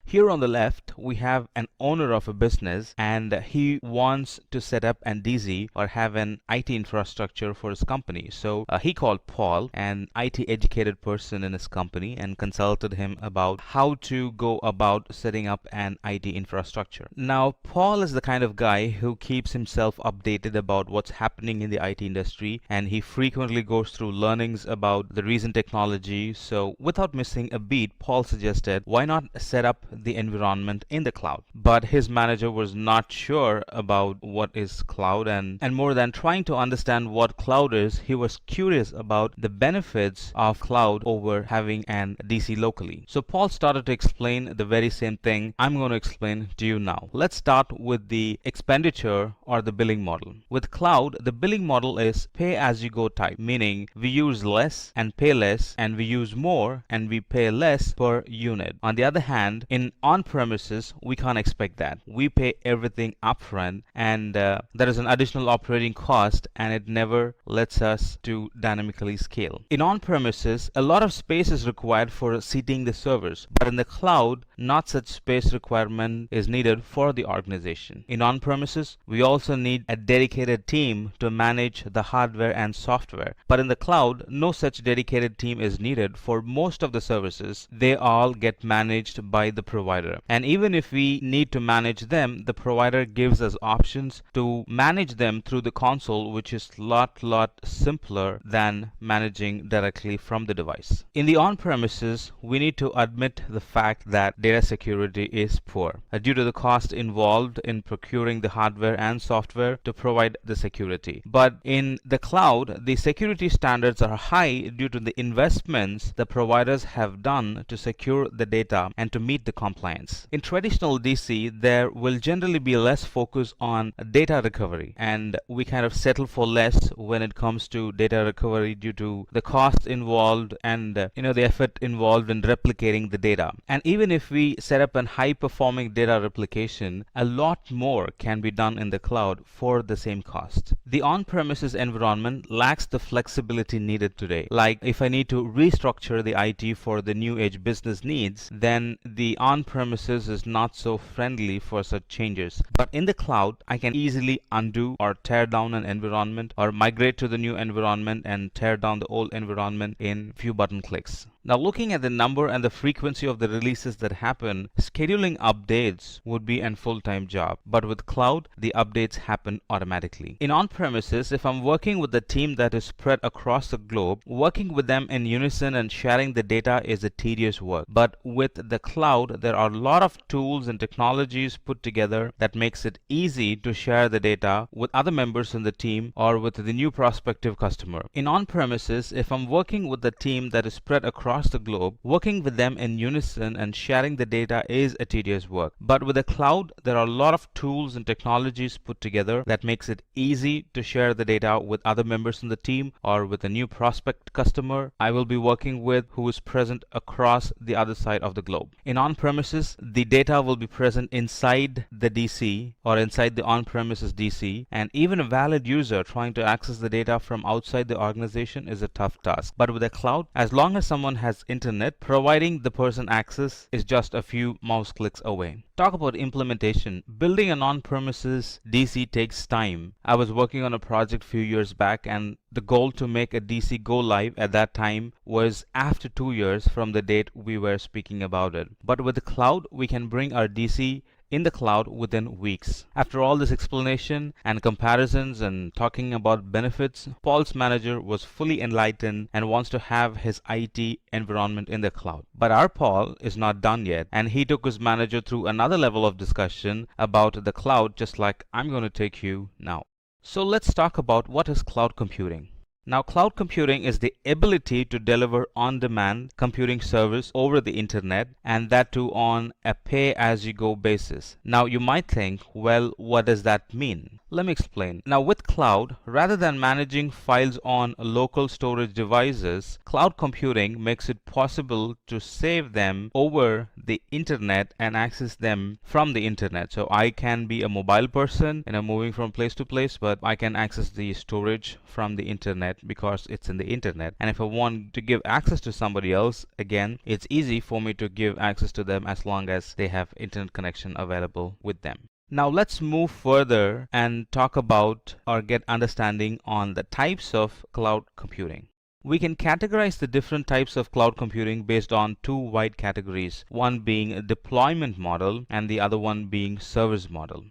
Here on the left, we have an owner of a business and he wants to set up an DC or have an IT infrastructure for his company. So he called Paul, an IT educated person in his company, and consulted him about how to go about setting up an IT infrastructure. Now, Paul is the kind of guy who keeps himself updated about what's happening in the IT industry, and he frequently goes through learnings about the recent technology. So without missing a beat, Paul suggested, why not set up the environment in the cloud? But his manager was not sure about what is cloud, and more than trying to understand what cloud is, he was curious about the benefits of cloud over having an DC locally. So Paul started to explain the very same thing I'm going to explain to you now. Let's start with the expenditure or the billing model. With cloud, the billing model is pay as you go type, meaning we use less and pay less, and we use more and we pay less per unit. On the other hand, in on-premises, we can't expect that. We pay everything upfront, and there is an additional operating cost, and it never lets us to dynamically scale. In on-premises, a lot of space is required for seating the servers, but in the cloud, not such space requirement is needed for the organization. In on-premises, we also need a dedicated team to manage the hardware and software, but in the cloud, no such dedicated team is needed for most of the services. They all get managed by the provider, and even if we need to manage them, the provider gives us options to manage them through the console, which is lot simpler than managing directly from the device. In the on-premises, we need to admit the fact that data security is poor due to the cost involved in procuring the hardware and software to provide the security. But in the cloud, the security standards are high due to the investments the providers have done to secure the data and to meet the compliance. In traditional DC, there will generally be less focus on data recovery, and we kind of settle for less when it comes to data recovery due to the cost involved and the effort involved in replicating the data. And even if we set up a high performing data replication, a lot more can be done in the cloud for the same cost. The on-premises environment lacks the flexibility needed today. Like if I need to restructure the IT for the new age business needs, then the on-premises is not so friendly for such changes. But in the cloud, I can easily undo or tear down an environment or migrate to the new environment and tear down the old environment in few button clicks. Now, looking at the number and the frequency of the releases that happen, scheduling updates would be a full-time job. But with cloud, the updates happen automatically. In on-premises, if I'm working with a team that is spread across the globe, working with them in unison and sharing the data is a tedious work. But with the cloud, there are a lot of tools and technologies put together that makes it easy to share the data with other members in the team or with the new prospective customer. In on-premises, if I'm working with a team that is spread across the globe, working with them in unison and sharing the data is a tedious work. But with the cloud, there are a lot of tools and technologies put together that makes it easy to share the data with other members in the team or with a new prospect customer I will be working with who is present across the other side of the globe. In on-premises, the data will be present inside the DC or inside the on-premises DC, and even a valid user trying to access the data from outside the organization is a tough task. But with the cloud, as long as someone has internet, providing the person access is just a few mouse clicks away. Talk about implementation. Building an on-premises DC takes time. I was working on a project a few years back, and the goal to make a DC go live at that time was after 2 years from the date we were speaking about it. But with the cloud, we can bring our DC in the cloud within weeks. After all this explanation and comparisons and talking about benefits, Paul's manager was fully enlightened and wants to have his IT environment in the cloud. But our Paul is not done yet, and he took his manager through another level of discussion about the cloud, just like I'm going to take you now. So let's talk about what is cloud computing. Now, cloud computing is the ability to deliver on-demand computing service over the internet, and that too on a pay-as-you-go basis. Now, you might think, well, what does that mean? Let me explain. Now, with cloud, rather than managing files on local storage devices, cloud computing makes it possible to save them over the internet and access them from the internet. So I can be a mobile person, moving from place to place, but I can access the storage from the internet because it's in the internet. And if I want to give access to somebody else, again, it's easy for me to give access to them as long as they have internet connection available with them. Now let's move further and talk about or get understanding on the types of cloud computing. We can categorize the different types of cloud computing based on two wide categories, one being a deployment model and the other one being service model.